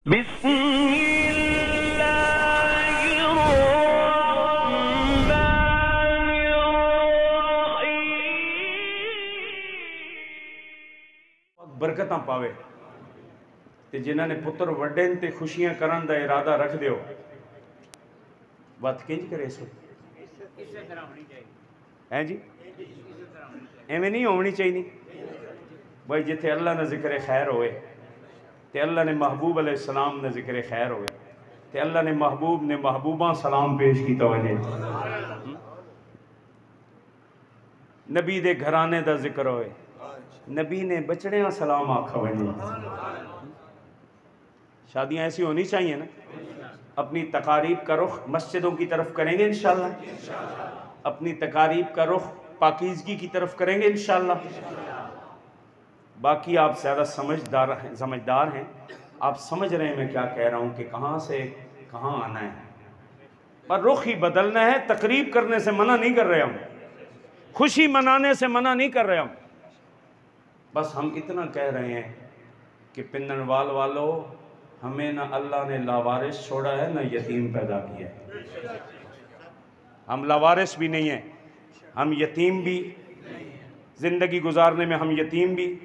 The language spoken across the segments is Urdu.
بسم اللہ الرحمن الرحیم۔ برکتاں پاوے تے جنہاں نے پتر وڈے تے خوشیاں کرن دا ارادہ رکھ دیو بات کنج کرے سو ہیں جی ایویں نہیں ہونی چاہیے بھائی جتھے اللہ نے ذکر خیر ہوئے تے اللہ نے محبوب علیہ السلام نے ذکر خیر ہوئے تے اللہ نے محبوب نے محبوباں سلام پیش کی توجہ نبی دے گھرانے دا ذکر ہوئے نبی نے بچڑیاں سلام آکھا وجہ شادیاں ایسی ہونی چاہیے نا اپنی تقاریب کا رخ مسجدوں کی طرف کریں گے انشاءاللہ اپنی تقاریب کا رخ پاکیزگی کی طرف کریں گے انشاءاللہ باقی آپ زیادہ سمجھدار ہیں آپ سمجھ رہے ہیں میں کیا کہہ رہا ہوں کہ کہاں سے کہاں آنا ہے پر رخ ہی بدلنا ہے تقریب کرنے سے منع نہیں کر رہے ہم خوشی منانے سے منع نہیں کر رہے ہم بس ہم اتنا کہہ رہے ہیں کہ پننوال والو ہمیں نہ اللہ نے لاوارث چھوڑا ہے نہ یتیم پیدا کیا ہے ہم لاوارث بھی نہیں ہیں ہم یتیم بھی زندگی گزارنے میں ہم یتیم بھی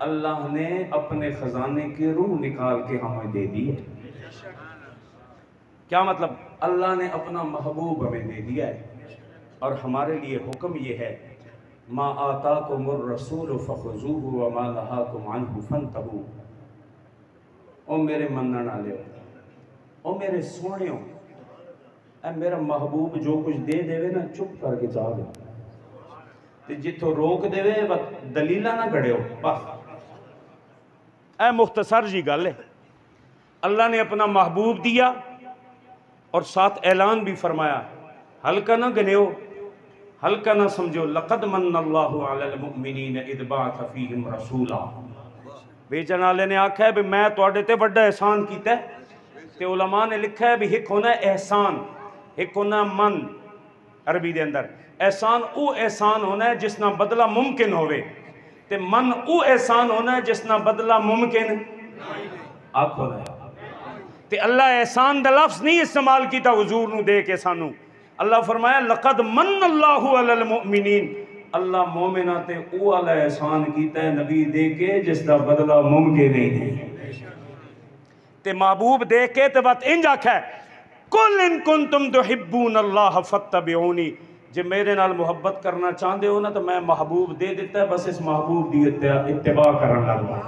اللہ نے اپنے خزانے کی روح نکال کے ہمیں دے دی ہے کیا مطلب اللہ نے اپنا محبوب ہمیں دے دیا ہے اور ہمارے لیے حکم یہ ہے ما آتاکم الرسول فخذوہ وما نہاکم عنہ فانتہوا او میرے منن والے او میرے سونےو اے میرا محبوب جو کچھ دے دے نا چپ کر کے جا دے تے جتھوں روک دے دلیلہ نہ گھڑے ہو بس اے مختصر جی گل ہے اللہ نے اپنا محبوب دیا اور ساتھ اعلان بھی فرمایا ہلکا نہ گنیو ہلکا نہ سمجھو لقد من اللہ علی المؤمنین اذ بعث فیہم رسولا بیچن والے نے آکھا ہے بھی میں تواڈے تے بڑا احسان کیتا ہے تے علماء نے لکھا ہے بھی ایک ہونا احسان ایک ہونا من عربی دے اندر احسان او احسان ہونا ہے جس نہ بدلہ ممکن ہوئے تے من او احسان ہونا ہے جس نہ بدلہ ممکن آپ ہونا ہے تے اللہ احسان دا لفظ نہیں استعمال کیتا حضور نو دے کے سانو اللہ فرمایا لقد من اللہ علی المؤمنین اللہ مومنہ تے او علی احسان کیتا ہے نبی دے کے جس دا بدلہ ممکن نہیں ہے تے محبوب دے کے تے بات انج آکھا ہے قل ان کنتم تحبون اللہ فاتبعونی جب میرے نال محبت کرنا چاہتے ہو نا تو میں محبوب دے دیتا ہے بس اس محبوب دی اتباع کرنا لگا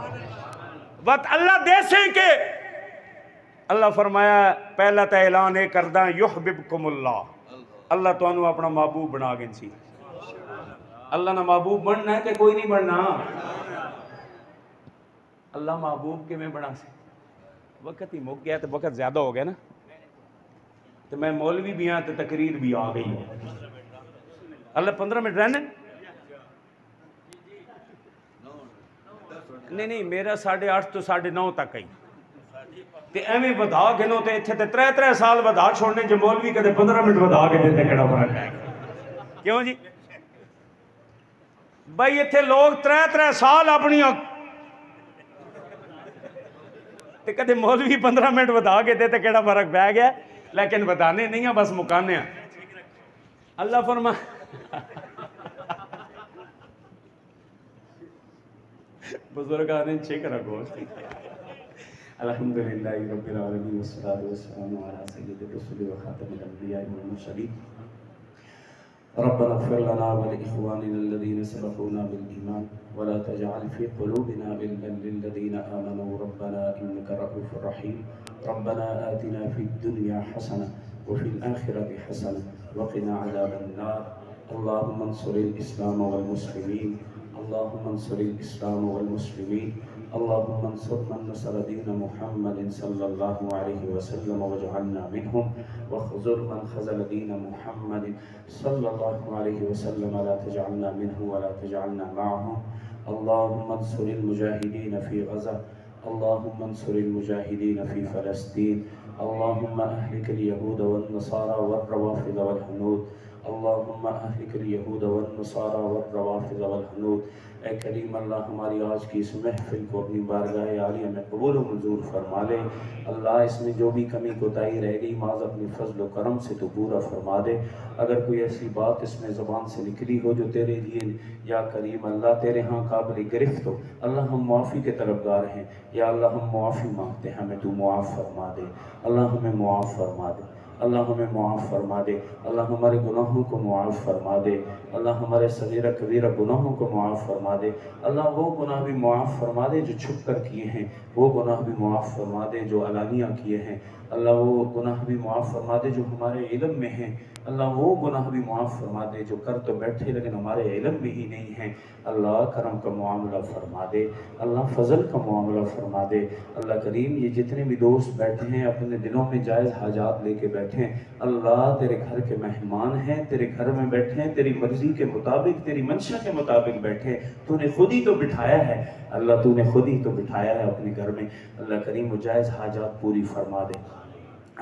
وقت اللہ دے سے کہ اللہ فرمایا پہلا تا اعلان ہے کردہ یحببکم اللہ اللہ تو انہوں اپنا محبوب بنا گئے سی اللہ نہ محبوب بننا ہے کہ کوئی نہیں بننا اللہ محبوب کے میں بنا سے وقت ہی مک گیا تو وقت زیادہ ہو گیا نا تو میں مولوی بھی ہاں تو تقریر بھی آ گئی ہے اللہ 15 منٹ رہنے نہیں میرا 8:30 تو 9:30 تک ہی تے ایویں بدھا گنو تے اتھے تے 3 سال بدھا چھوڑنے جو مولوی کدے 15 منٹ بدھا کے دیتے کڑا فرق ہے کیوں جی بھائی اتھے لوگ 3 سال اپنی تے کدے مولوی 15 منٹ بدھا کے دیتے کڑا فرق بہ گیا لیکن بدھانے نہیں ہیں بس مکانے ہیں اللہ فرما بزرگان چیک رکھو الحمدللہ رب العالمین والصلاة والسلام علی سید الرسول وخاتم الانبیاء والمرسلین ربنا اغفر لنا ولإخواننا الذين سبقونا بالإيمان ولا تجعل في قلوبنا غلا للذين آمنوا ربنا إنك رؤوف رحيم ربنا آتنا في الدنيا حسنة وفي الآخرة حسنة وقنا عذاب النار اللهم انصر الإسلام والمسلمين اللهم انصر الإسلام والمسلمين اللهم انصر من نصر دين محمد صلى الله عليه وسلم واجعلنا منهم واخذل من خذل دين محمد صلى الله عليه وسلم لا تجعلنا منه ولا تجعلنا معهم اللهم انصر المجاهدين في غزة اللهم انصر المجاهدين في فلسطين اللهم أهلك اليهود والنصارى والروافض والهنود اللہم اہلک الیہود والنصارى والروافض والحنود۔ اے کریم اللہ ہماری آج کی اس محفل کو اپنی بارگاہ عالیہ میں قبول و منظور فرما لے۔ اللہ اس میں جو بھی کمی کوتاہی رہ گئی معاذ اپنی فضل و کرم سے تو پورا فرما دے۔ اگر کوئی ایسی بات اس میں زبان سے نکلی ہو جو تیرے لیے یا کریم اللہ تیرے ہاں قابل گرفت ہو، اللہ ہم معافی کے طلبگار ہیں، یا اللہ ہم معافی مانگتے ہیں، ہمیں تو معاف فرما دے۔ اللہ ہمیں معاف فرما دے، اللہ ہمیں معاف فرما دے، اللہ ہمارے گناہوں کو معاف فرما دے، اللہ ہمارے صغیرہ کبیرہ گناہوں کو معاف فرما دے، اللہ وہ گناہ بھی معاف فرما دے جو چھپ کر کیے ہیں، وہ گناہ بھی معاف فرما دے جو علانیہ کیے ہیں، اللہ وہ گناہ بھی معاف فرما دے جو ہمارے علم میں ہیں، اللہ وہ گناہ بھی معاف فرما دے جو کر تو بیٹھے لیکن ہمارے علم میں ہی نہیں ہیں۔ اللہ کرم کا معاملہ فرما دے، اللہ فضل کا معاملہ فرما دے۔ اللہ کریم یہ جتنے بھی دوست بیٹھے ہیں اپنے دلوں میں جائز حاجات لے کے بیٹھے ہیں، اللہ تیرے گھر کے مہمان ہیں، تیرے گھر میں بیٹھے ہیں، تیری مرضی کے مطابق تیری منشا کے مطابق بیٹھے ہیں، تو نے خود ہی تو بٹھایا ہے، اللہ تو نے خود ہی تو بٹھایا ہے اپنے گھر میں۔ اللہ کریم وہ جائز حاجات پوری فرما دے،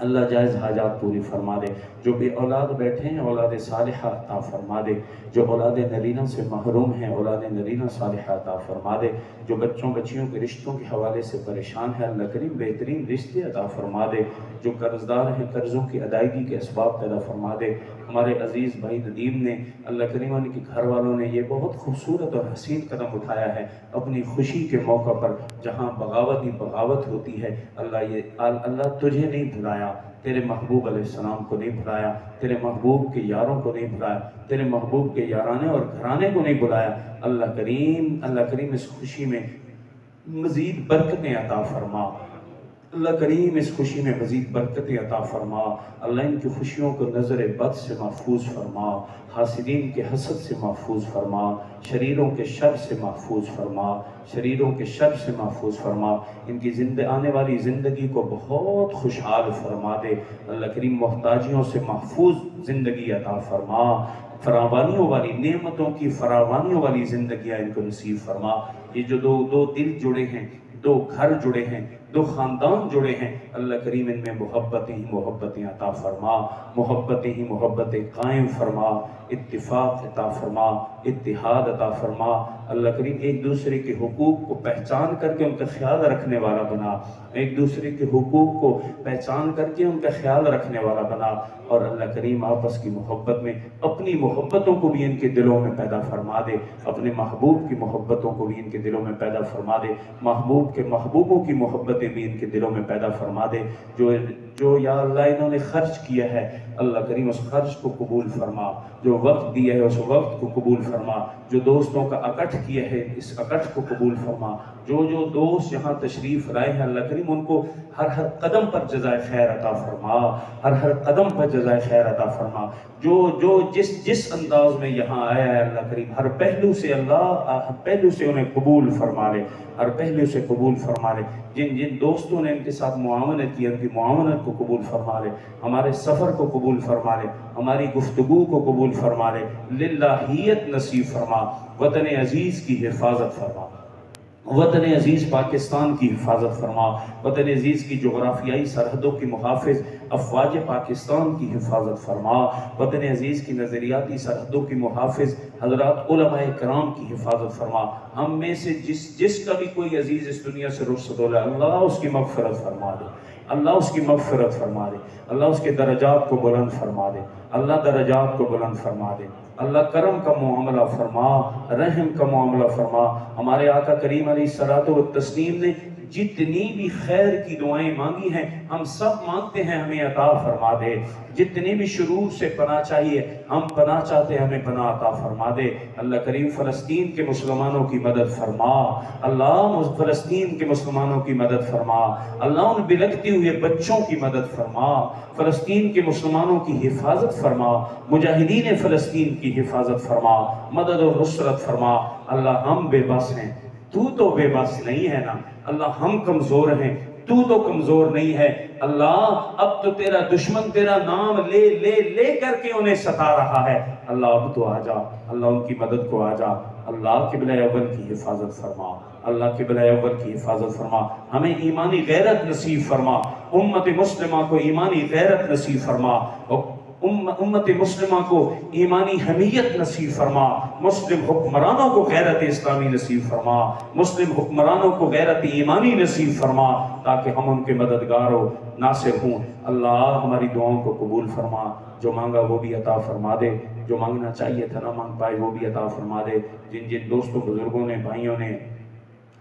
اللہ جائز حاجات پوری فرما دے۔ جو بھی اولاد بیٹھے ہیں اولاد صالحہ عطا فرما دے، جو اولاد نرینہ سے محروم ہیں اولاد نرینہ صالحہ عطا فرما دے، جو بچوں بچیوں کے رشتوں کے حوالے سے پریشان ہے اللہ کریم بہترین رشتے عطا فرما دے، جو قرض دار ہیں قرضوں کی ادائیگی کے اسباب پیدا فرما دے۔ ہمارے عزیز بھائی ندیم نے اللہ کریم ان کے گھر والوں نے یہ بہت خوبصورت اور حسین قدم اٹھایا ہے اپنی خوشی کے موقع پر، جہاں بغاوت ہی بغاوت ہوتی ہے، اللہ تجھے نہیں بھلایا، تیرے محبوب علیہ السلام کو نہیں بھلایا، تیرے محبوب کے یاروں کو نہیں بھلایا، تیرے محبوب کے یارانے اور گھرانے کو نہیں بھلایا۔ اللہ کریم اس خوشی میں مزید برکتیں عطا فرما، اللہ کریم اس خوشی میں مزید برکتیں عطا فرما، اللہ ان کی خوشیوں کو نظر بد سے محفوظ فرما، حاسدین کے حسد سے محفوظ فرما، شریروں کے شر سے محفوظ فرما، شریروں کے شر سے محفوظ فرما، ان کی آنے والی زندگی کو بہت خوشحال فرما دے، اللہ کریم محتاجیوں سے محفوظ زندگی عطا فرما، فراوانیوں والی نعمتوں کی فراوانیوں والی زندگیاں ان کو نصیب فرما۔ یہ جو دو دل جڑے ہیں، دو گھر جڑے ہیں، دو خاندان جڑے ہیں، اللہ کریم ان میں محبتیں ہی محبتیں عطا فرما، محبتیں ہی محبتیں قائم فرما، اتفاق عطا فرما، اتحاد عطا فرما، اللہ کریم ایک دوسرے کے حقوق کو پہچان کر کے ان کا خیال رکھنے والا بنا، ایک دوسرے کے حقوق کو پہچان کر کے ان کا خیال رکھنے والا بنا، اور اللہ کریم آپس کی محبت میں اپنی محبتوں کو بھی ان کے دلوں میں پیدا فرما دے، اپنے محبوب کی محبتوں کو بھی ان کے دلوں میں پیدا فرما دے، محبوب کے محبوبوں کی محبتیں بھی ان کے دلوں میں پیدا فرما دے، جو یا اللہ انہوں نے خرچ کیا ہے اللہ کریم اس خرچ کو قبول فرما، جو وقت دیا ہے اس وقت کو قبول فرما، جو دوستوں کا اکٹھ کیا ہے اس اکٹھ کو قبول فرما، جو دوست یہاں تشریف لائے ہیں اللہ کریم ان کو ہر قدم پر جزائے خیر عطا فرما، ہر قدم پر جزائے خیر عطا فرما، جو جس انداز میں یہاں آیا ہے اللہ کریم ہر پہلو سے انہیں قبول فرما لے، ہر پہلو سے قبول فرما لے، جن دوستوں نے ان کے ساتھ معاونت کی ان کی معاونت کو قبول فرما لے، ہمارے سفر کو قبول فرما لے، ہماری گفتگو کو قبول فرما لے، للہیت نصیب فرما، وطن عزیز کی حفاظت فرما، وطن عزیز پاکستان کی حفاظت فرما، وطن عزیز کی جغرافیائی سرحدوں کی محافظ افواج پاکستان کی حفاظت فرما، وطن عزیز کی نظریاتی سرحدوں کی محافظ حضرات علماء کرام کی حفاظت فرما، ہم میں سے جس کا بھی کوئی عزیز اس دنیا سے رخصت ہو جائے اللہ اس کی مغفرت فرما دے، اللہ اس کی مغفرت فرما دے، اللہ اس کے درجات کو بلند فرما دے، اللہ درجات کو بلند فرما دے، اللہ کرم کا معاملہ فرما، رحم کا معاملہ فرما۔ ہمارے آقا کریم علیہ الصلوۃ والتسلیم نے جتنی بھی خیر کی دعائیں مانگی ہیں ہم سب مانگتے ہیں ہمیں عطا فرما دے، جتنی بھی شرور سے پناہ چاہیے ہم پناہ چاہتے ہیں ہمیں پناہ عطا فرما دے۔ اللہ کریم فلسطین کے مسلمانوں کی مدد فرما، اللہ فلسطین کے مسلمانوں کی مدد فرما، اللہ ان بلکتے ہوئے بچوں کی مدد فرما، فلسطین کے مسلمانوں کی حفاظت فرما، مجاہدین فلسطین کی حفاظت فرما، مدد و نصرت فرما۔ اللہ ہم بے بس ہیں تو بے بس نہیں ہے نا، اللہ ہم کمزور ہیں تو کمزور نہیں ہے، اللہ اب تو تیرا دشمن تیرا نام لے کر کے انہیں ستا رہا ہے، اللہ اب تو آ جا، اللہ ان کی مدد کو آ جا، اللہ قبلہ اول کی حفاظت فرما، اللہ قبلہ اول کی حفاظت فرما، ہمیں ایمانی غیرت نصیب فرما، امت مسلمہ کو ایمانی غیرت نصیب فرما، امت مسلمہ کو ایمانی حمیت نصیب فرما، مسلم حکمرانوں کو غیرت اسلامی نصیب فرما، مسلم حکمرانوں کو غیرت ایمانی نصیب فرما، تاکہ ہم ان کے مددگار و ناصر ہوں۔ اللہ ہماری دعاؤں کو قبول فرما، جو مانگا وہ بھی عطا فرما دے، جو مانگنا چاہیے تھا نہ مانگ پائے وہ بھی عطا فرما دے۔ جن جن دوستوں بزرگوں نے، بھائیوں نے،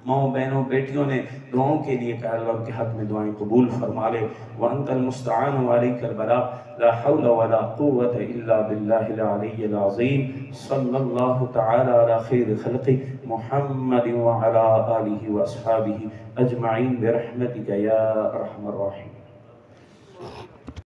ماؤں بہنوں بیٹیوں نے دعاؤں کے لیے کہا، اللہ ان کے حق میں دعائیں قبول فرما لے۔ وَأَنْتَ الْمُسْتَعَانُ وَعَلَيْكَ الْبَلَاغُ لَا حَوْلَ وَلَا قُوَّةَ إِلَّا بِاللَّهِ الْعَلِيِّ الْعَظِيمِ صلی اللہ تعالی علی خیر خلق محمد وعلی آلہ وأصحابہ اجمعین برحمتک یا ارحم الراحمین۔